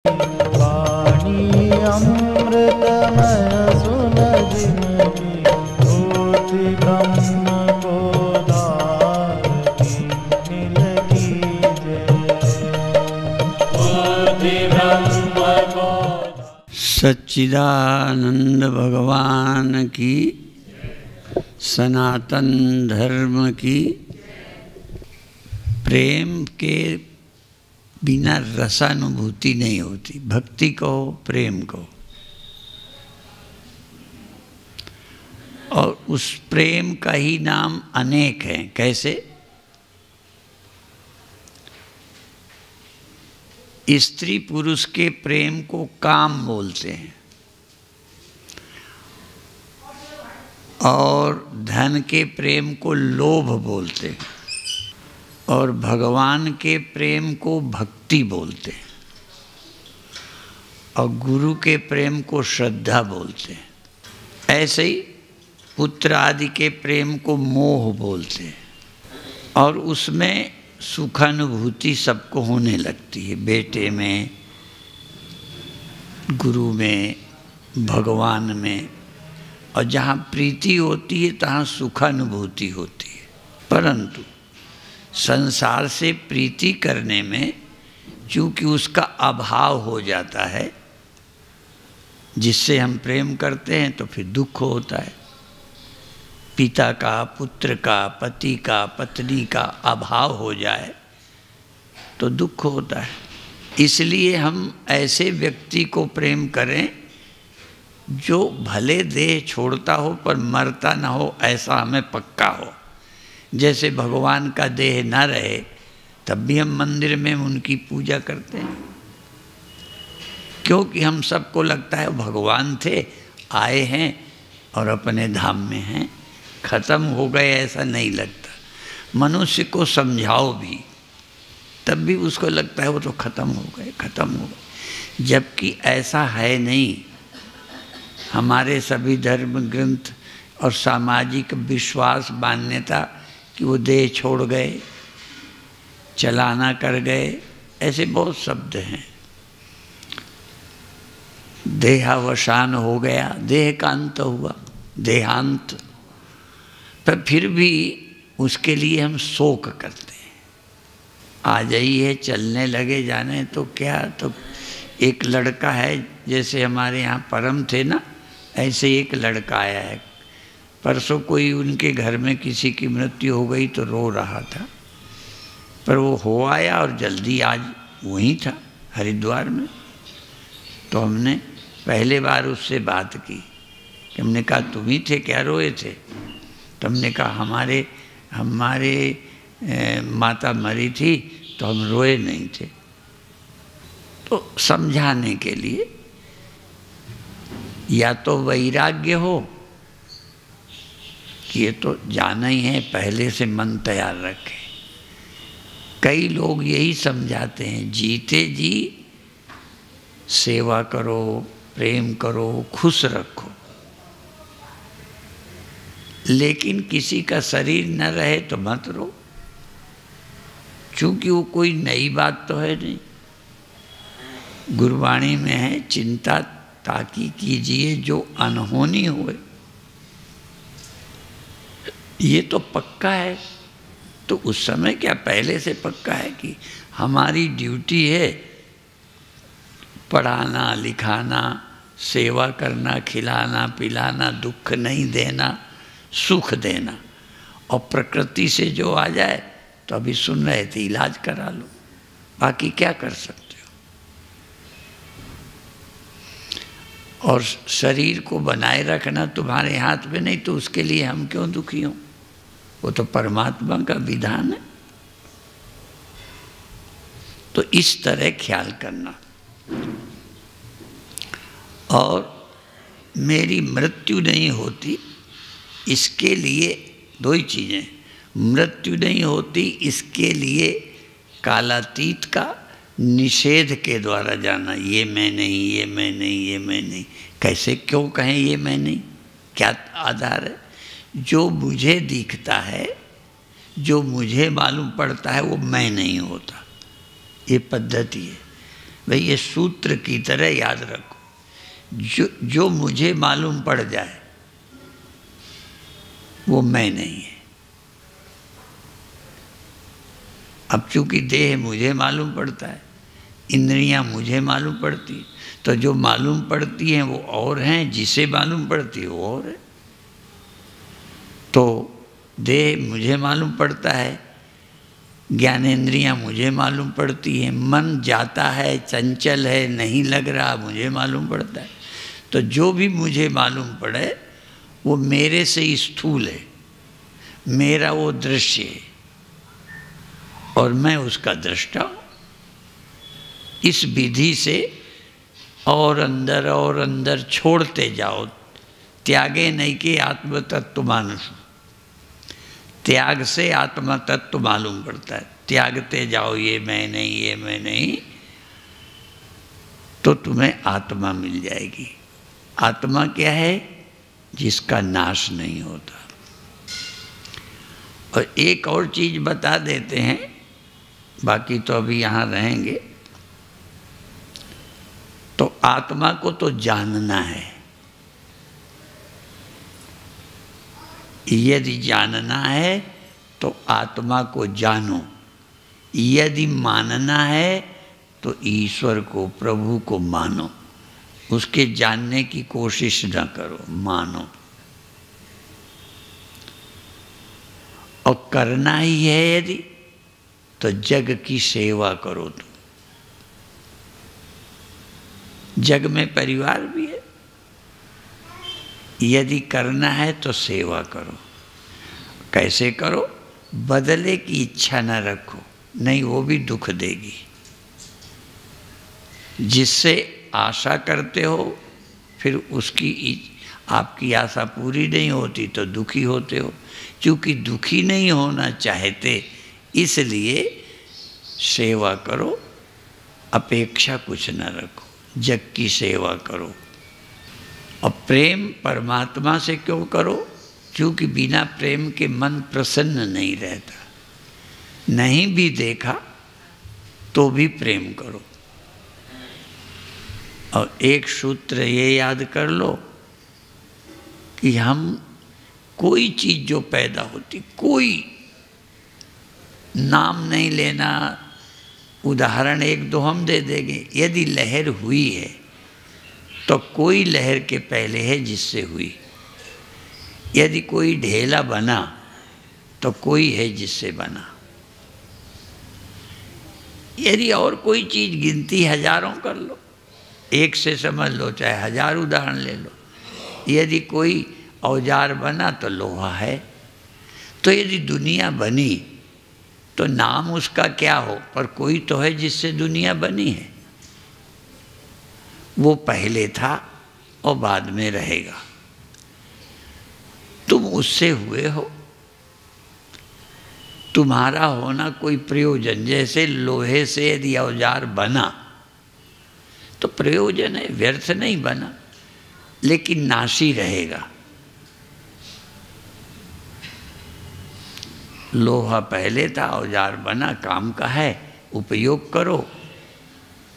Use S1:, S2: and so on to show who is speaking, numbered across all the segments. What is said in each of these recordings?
S1: वाणी अमृतमय सुन जिनकी होती ब्रह्म को धारती नील की होती ब्रह्म को।
S2: सच्चिदानंद भगवान की, सनातन धर्म की। प्रेम के बिना रसानुभूति नहीं होती। भक्ति कहो, प्रेम कहो, और उस प्रेम का ही नाम अनेक है। कैसे? स्त्री पुरुष के प्रेम को काम बोलते हैं, और धन के प्रेम को लोभ बोलते हैं, और भगवान के प्रेम को भक्ति बोलते हैं, और गुरु के प्रेम को श्रद्धा बोलते हैं। ऐसे ही पुत्र आदि के प्रेम को मोह बोलते हैं, और उसमें सुखानुभूति सबको होने लगती है। बेटे में, गुरु में, भगवान में, और जहाँ प्रीति होती है तहाँ सुखानुभूति होती है। परंतु संसार से प्रीति करने में चूँकि उसका अभाव हो जाता है, जिससे हम प्रेम करते हैं, तो फिर दुख होता है। पिता का, पुत्र का, पति का, पत्नी का अभाव हो जाए तो दुख होता है। इसलिए हम ऐसे व्यक्ति को प्रेम करें जो भले देह छोड़ता हो पर मरता ना हो, ऐसा हमें पक्का हो। जैसे भगवान का देह न रहे तब भी हम मंदिर में उनकी पूजा करते हैं, क्योंकि हम सबको लगता है भगवान थे, आए हैं और अपने धाम में हैं, खत्म हो गए, ऐसा नहीं लगता। मनुष्य को समझाओ भी तब भी उसको लगता है वो तो खत्म हो गए, खत्म हो गए, जबकि ऐसा है नहीं। हमारे सभी धर्म ग्रंथ और सामाजिक विश्वास मान्यता कि वो देह छोड़ गए, चलाना कर गए, ऐसे बहुत शब्द हैं। देहावसान हो गया, देह का अंत हुआ, देहांत। पर फिर भी उसके लिए हम शोक करते हैं। आ जाइए, चलने लगे, जाने तो क्या। तो एक लड़का है, जैसे हमारे यहाँ परम थे ना, ऐसे एक लड़का आया है। परसों कोई उनके घर में किसी की मृत्यु हो गई तो रो रहा था, पर वो हो आया और जल्दी आज वहीं था हरिद्वार में। तो हमने पहले बार उससे बात की कि हमने कहा तुम ही थे क्या, रोए थे? तो हमने कहा हमारे माता मरी थी तो हम रोए नहीं थे। तो समझाने के लिए या तो वैराग्य हो कि ये तो जाना ही है, पहले से मन तैयार रखे। कई लोग यही समझाते हैं, जीते जी सेवा करो, प्रेम करो, खुश रखो। लेकिन किसी का शरीर न रहे तो मत रो, चूँकि वो कोई नई बात तो है नहीं। गुरबाणी में है, चिंता ताकि कीजिए जो अनहोनी हुए। ये तो पक्का है। तो उस समय क्या पहले से पक्का है कि हमारी ड्यूटी है पढ़ाना, लिखाना, सेवा करना, खिलाना, पिलाना, दुख नहीं देना, सुख देना। और प्रकृति से जो आ जाए, तो अभी सुन रहे थे, इलाज करा लो, बाकी क्या कर सकते हो। और शरीर को बनाए रखना तुम्हारे हाथ में नहीं, तो उसके लिए हम क्यों दुखी हों? वो तो परमात्मा का विधान है। तो इस तरह ख्याल करना। और मेरी मृत्यु नहीं होती, इसके लिए दो ही चीज़ें। मृत्यु नहीं होती इसके लिए कालातीत का निषेध के द्वारा जाना, ये मैं नहीं, ये मैं नहीं, ये मैं नहीं। कैसे, क्यों कहें ये मैं नहीं? क्या आधार है? जो मुझे दिखता है, जो मुझे मालूम पड़ता है, वो मैं नहीं होता। ये पद्धति है। भाई ये सूत्र की तरह याद रखो, जो मुझे मालूम पड़ जाए वो मैं नहीं है। अब चूंकि देह मुझे मालूम पड़ता है, इंद्रियां मुझे मालूम पड़ती है, तो जो मालूम पड़ती हैं वो और हैं, जिसे मालूम पड़ती है वो और है। तो देह मुझे मालूम पड़ता है, ज्ञानेंद्रियां मुझे मालूम पड़ती हैं, मन जाता है, चंचल है, नहीं लग रहा, मुझे मालूम पड़ता है। तो जो भी मुझे मालूम पड़े वो मेरे से स्थूल है, मेरा वो दृश्य है और मैं उसका दृष्टा हूँ। इस विधि से और अंदर छोड़ते जाओ। त्यागे नहीं के आत्म तत्व मानस, त्याग से आत्मा तत्व मालूम पड़ता है। त्यागते जाओ ये मैं नहीं, ये मैं नहीं, तो तुम्हें आत्मा मिल जाएगी। आत्मा क्या है? जिसका नाश नहीं होता। और एक और चीज बता देते हैं, बाकी तो अभी यहाँ रहेंगे। तो आत्मा को तो जानना है, यदि जानना है तो आत्मा को जानो, यदि मानना है तो ईश्वर को, प्रभु को मानो। उसके जानने की कोशिश न करो, मानो। और करना ही है यदि, तो जग की सेवा करो। तुम जग में परिवार भी है, यदि करना है तो सेवा करो। कैसे करो? बदले की इच्छा न रखो, नहीं वो भी दुख देगी। जिससे आशा करते हो फिर उसकी आपकी आशा पूरी नहीं होती तो दुखी होते हो। क्योंकि दुखी नहीं होना चाहते इसलिए सेवा करो, अपेक्षा कुछ न रखो, जग की सेवा करो। और प्रेम परमात्मा से क्यों करो? क्योंकि बिना प्रेम के मन प्रसन्न नहीं रहता। नहीं भी देखा तो भी प्रेम करो। और एक सूत्र ये याद कर लो कि हम कोई चीज़ जो पैदा होती, कोई नाम नहीं लेना, उदाहरण एक दो हम दे देंगे। यदि लहर हुई है तो कोई लहर के पहले है जिससे हुई। यदि कोई ढेला बना तो कोई है जिससे बना। यदि और कोई चीज़ गिनती हजारों कर लो, एक से समझ लो, चाहे हजार उदाहरण ले लो। यदि कोई औजार बना तो लोहा है। तो यदि दुनिया बनी तो नाम उसका क्या हो, पर कोई तो है जिससे दुनिया बनी है। वो पहले था और बाद में रहेगा। तुम उससे हुए हो। तुम्हारा होना कोई प्रयोजन, जैसे लोहे से यदि औजार बना तो प्रयोजन है, व्यर्थ नहीं बना, लेकिन नाशी रहेगा। लोहा पहले था, औजार बना, काम का है, उपयोग करो,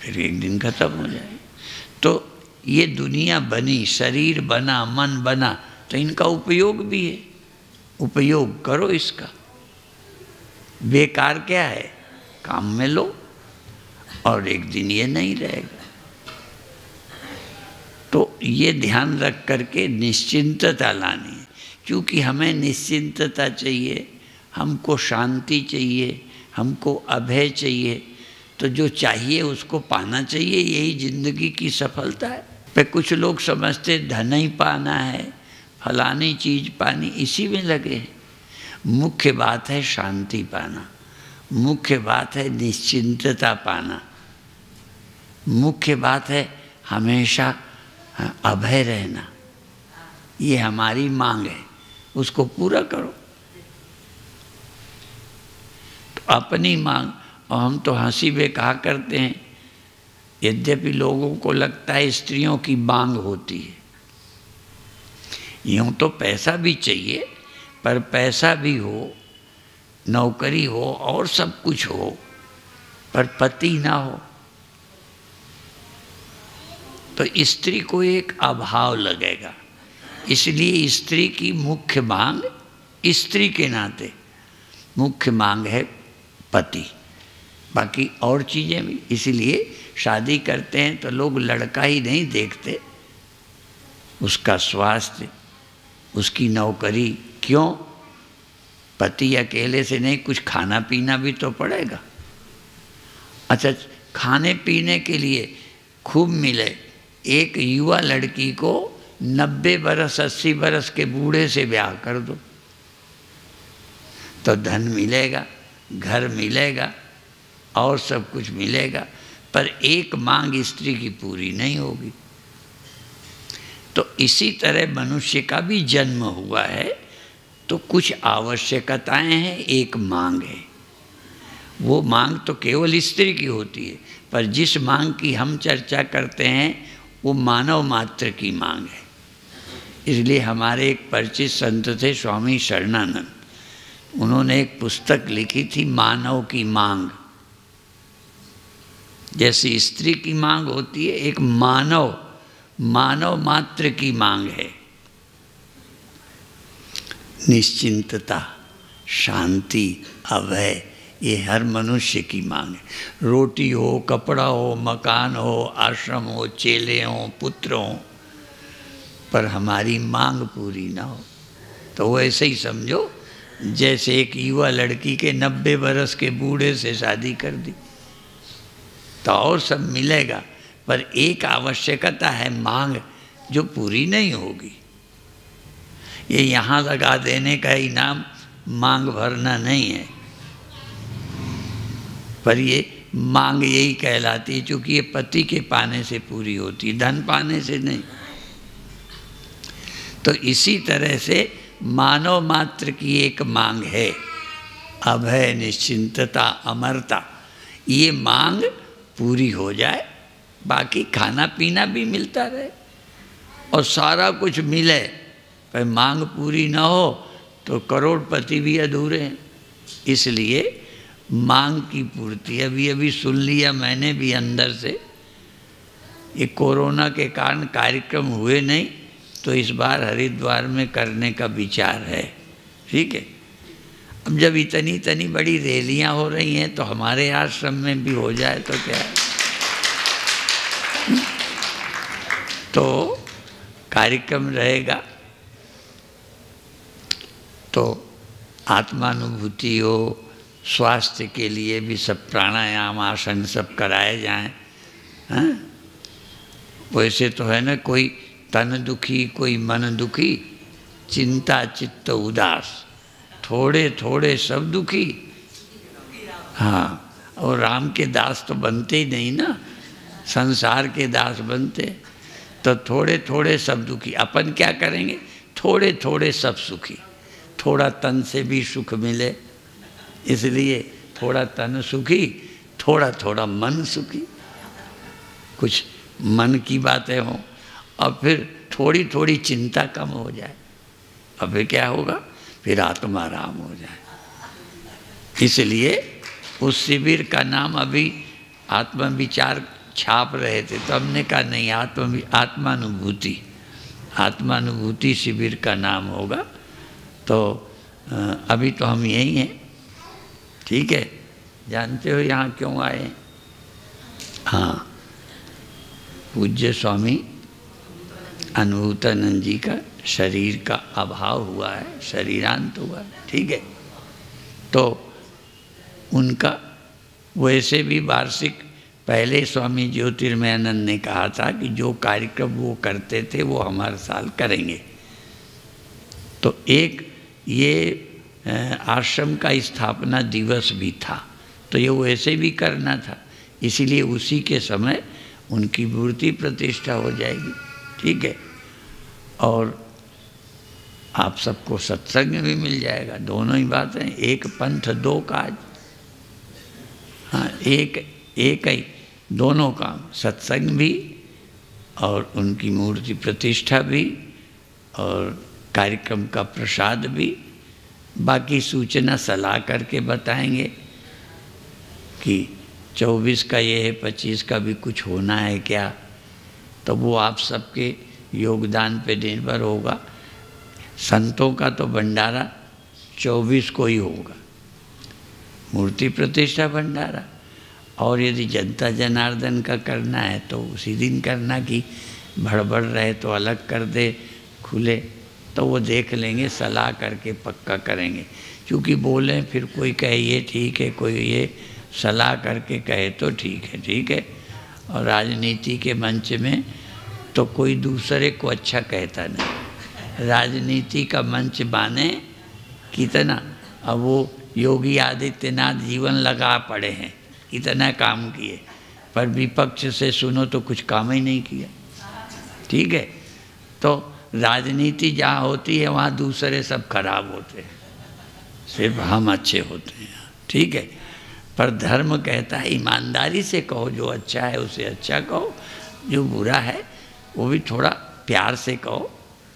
S2: फिर एक दिन खत्म हो जाए। तो ये दुनिया बनी, शरीर बना, मन बना, तो इनका उपयोग भी है। उपयोग करो इसका। बेकार क्या है? काम में लो, और एक दिन ये नहीं रहेगा। तो ये ध्यान रख करके निश्चिंतता लानी है। क्योंकि हमें निश्चिंतता चाहिए, हमको शांति चाहिए, हमको अभय चाहिए। तो जो चाहिए उसको पाना चाहिए, यही जिंदगी की सफलता है। पे कुछ लोग समझते धन ही पाना है, फलानी चीज़ पानी, इसी में लगे हैं। मुख्य बात है शांति पाना, मुख्य बात है निश्चिंतता पाना, मुख्य बात है हमेशा अभय रहना। ये हमारी मांग है, उसको पूरा करो। तो अपनी मांग, और हम तो हंसी में कहा करते हैं, यद्यपि लोगों को लगता है स्त्रियों की मांग होती है। यूँ तो पैसा भी चाहिए, पर पैसा भी हो, नौकरी हो और सब कुछ हो, पर पति ना हो तो स्त्री को एक अभाव लगेगा। इसलिए स्त्री की मुख्य मांग, स्त्री के नाते मुख्य मांग है पति, बाकी और चीज़ें भी। इसलिए शादी करते हैं तो लोग लड़का ही नहीं देखते, उसका स्वास्थ्य, उसकी नौकरी। क्यों? पति अकेले से नहीं, कुछ खाना पीना भी तो पड़ेगा। अच्छा, खाने पीने के लिए खूब मिले। एक युवा लड़की को 90 बरस 80 बरस के बूढ़े से ब्याह कर दो तो धन मिलेगा, घर मिलेगा और सब कुछ मिलेगा, पर एक मांग स्त्री की पूरी नहीं होगी। तो इसी तरह मनुष्य का भी जन्म हुआ है तो कुछ आवश्यकताएं हैं, एक मांग है। वो मांग तो केवल स्त्री की होती है, पर जिस मांग की हम चर्चा करते हैं वो मानव मात्र की मांग है। इसलिए हमारे एक परिचित संत थे स्वामी शरणानंद, उन्होंने एक पुस्तक लिखी थी मानव की मांग। जैसी स्त्री की मांग होती है, एक मानव मात्र की मांग है। निश्चिंतता, शांति, अभय, ये हर मनुष्य की मांग है। रोटी हो, कपड़ा हो, मकान हो, आश्रम हो, चेले हो, पुत्र हो, पर हमारी मांग पूरी ना हो तो वो ऐसे ही समझो जैसे एक युवा लड़की के 90 बरस के बूढ़े से शादी कर दी। तो और सब मिलेगा, पर एक आवश्यकता है मांग जो पूरी नहीं होगी। ये यहाँ लगा देने का इनाम मांग भरना नहीं है, पर ये मांग यही कहलाती है, क्योंकि ये पति के पाने से पूरी होती है, धन पाने से नहीं। तो इसी तरह से मानव मात्र की एक मांग है, अभय, निश्चिंतता, अमरता। ये मांग पूरी हो जाए, बाकी खाना पीना भी मिलता रहे और सारा कुछ मिले, पर मांग पूरी ना हो तो करोड़पति भी अधूरे हैं। इसलिए मांग की पूर्ति, अभी सुन लिया मैंने भी अंदर से, ये कोरोना के कारण कार्यक्रम हुए नहीं, तो इस बार हरिद्वार में करने का विचार है। ठीक है, अब जब इतनी बड़ी रैलियां हो रही हैं तो हमारे आश्रम में भी हो जाए तो क्या है। तो कार्यक्रम रहेगा तो आत्मानुभूति हो, स्वास्थ्य के लिए भी सब प्राणायाम, आसन सब कराए जाएं। हाँ, वैसे तो है ना, कोई तन दुखी, कोई मन दुखी, चिंता चित्त उदास, थोड़े थोड़े सब दुखी। हाँ, और राम के दास तो बनते ही नहीं ना, संसार के दास बनते, तो थोड़े थोड़े सब दुखी। अपन क्या करेंगे? थोड़े थोड़े सब सुखी। थोड़ा तन से भी सुख मिले, इसलिए थोड़ा तन सुखी, थोड़ा थोड़ा मन सुखी, कुछ मन की बातें हों, और फिर थोड़ी थोड़ी चिंता कम हो जाए, और फिर क्या होगा? फिर आत्मा राम हो जाए। इसलिए उस शिविर का नाम अभी आत्मविचार छाप रहे थे, तो हमने कहा नहीं, आत्मानुभूति शिविर का नाम होगा। तो अभी तो हम यही हैं। ठीक है, जानते हो यहाँ क्यों आए? हाँ, पूज्य स्वामी अनुभूतानंद जी का शरीर का अभाव हुआ है, शरीरांत हुआ है। ठीक है, तो उनका वैसे भी वार्षिक, पहले स्वामी ज्योतिर्मयानंद ने कहा था कि जो कार्यक्रम वो करते थे वो हम हर साल करेंगे। तो एक ये आश्रम का स्थापना दिवस भी था, तो ये वैसे भी करना था, इसीलिए उसी के समय उनकी मूर्ति प्रतिष्ठा हो जाएगी। ठीक है, और आप सबको सत्संग भी मिल जाएगा। दोनों ही बातें, एक पंथ दो काज। हाँ, एक ही दोनों काम, सत्संग भी और उनकी मूर्ति प्रतिष्ठा भी और कार्यक्रम का प्रसाद भी। बाकी सूचना सलाह करके बताएंगे कि 24 का ये है, 25 का भी कुछ होना है क्या, तो वो आप सबके योगदान पे निर्भर होगा। संतों का तो भंडारा 24 को ही होगा, मूर्ति प्रतिष्ठा भंडारा। और यदि जनता जनार्दन का करना है तो उसी दिन करना, कि भड़बड़ रहे तो अलग कर दे खुले, तो वो देख लेंगे, सलाह करके पक्का करेंगे। क्योंकि बोलें फिर कोई कहे ये ठीक है, कोई ये सलाह करके कहे तो ठीक है, ठीक है। और राजनीति के मंच में तो कोई दूसरे को अच्छा कहता नहीं। राजनीति का मंच बाने कितना, अब वो योगी आदित्यनाथ जीवन लगा पड़े हैं, इतना काम किए, पर विपक्ष से सुनो तो कुछ काम ही नहीं किया, ठीक है। तो राजनीति जहाँ होती है वहाँ दूसरे सब खराब होते हैं, सिर्फ हम अच्छे होते हैं, ठीक है। पर धर्म कहता है ईमानदारी से कहो, जो अच्छा है उसे अच्छा कहो, जो बुरा है वो भी थोड़ा प्यार से कहो,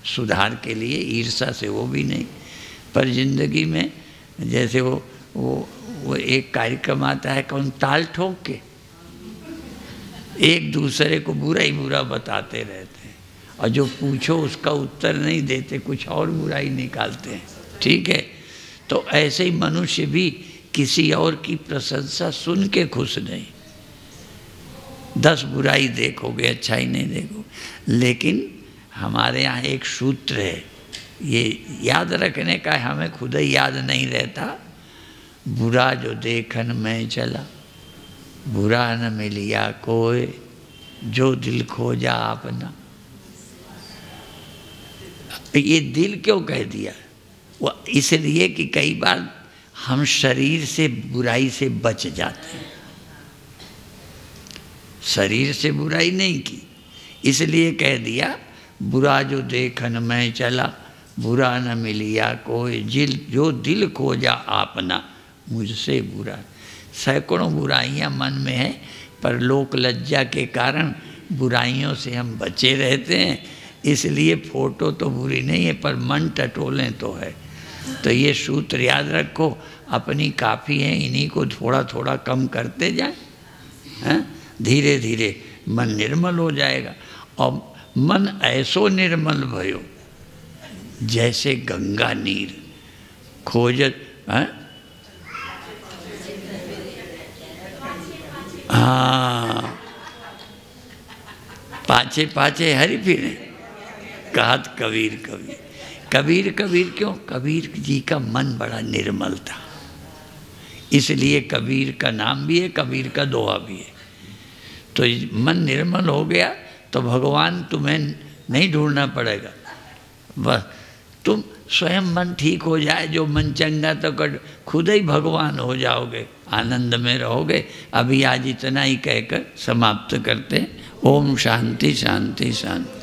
S2: सुधार के लिए, ईर्ष्या से वो भी नहीं। पर जिंदगी में जैसे वो एक कार्यक्रम आता है, कौन ताल ठोक के एक दूसरे को बुरा ही बुरा बताते रहते हैं, और जो पूछो उसका उत्तर नहीं देते, कुछ और बुराई निकालते हैं, ठीक है। तो ऐसे ही मनुष्य भी किसी और की प्रशंसा सुन के खुश नहीं। 10 बुराई देखोगे, अच्छाई नहीं देखोगे। लेकिन हमारे यहाँ एक सूत्र है, ये याद रखने का, हमें खुद ही याद नहीं रहता। बुरा जो देखन में चला, बुरा न मिलिया कोई, जो दिल खोजा अपना। ये दिल क्यों कह दिया? वो इसलिए कि कई बार हम शरीर से बुराई से बच जाते हैं, शरीर से बुराई नहीं की, इसलिए कह दिया बुरा जो देखन में चला, बुरा न मिलिया कोई, जो दिल खोजा आपना, मुझसे बुरा। सैकड़ों बुराइयां मन में है, पर लोक लज्जा के कारण बुराइयों से हम बचे रहते हैं। इसलिए फोटो तो बुरी नहीं है, पर मन टटोलें तो है। तो ये सूत्र याद रखो, अपनी काफ़ी है, इन्हीं को थोड़ा थोड़ा कम करते जाए, हैं? धीरे धीरे मन निर्मल हो जाएगा। और मन ऐसो निर्मल भयो, जैसे गंगा नीर खोजत, हैं? हाँ, पाछे पाछे हरि फिरे, कहत कबीर कबीर। कबीर कबीर क्यों? कबीर जी का मन बड़ा निर्मल था, इसलिए कबीर का नाम भी है, कबीर का दोहा भी है। तो मन निर्मल हो गया तो भगवान तुम्हें नहीं ढूंढना पड़ेगा, बस तुम स्वयं मन ठीक हो जाए, जो मन चंगा तो खुद ही भगवान हो जाओगे, आनंद में रहोगे। अभी आज इतना ही कहकर समाप्त करते हैं। ओम शांति शांति शांति।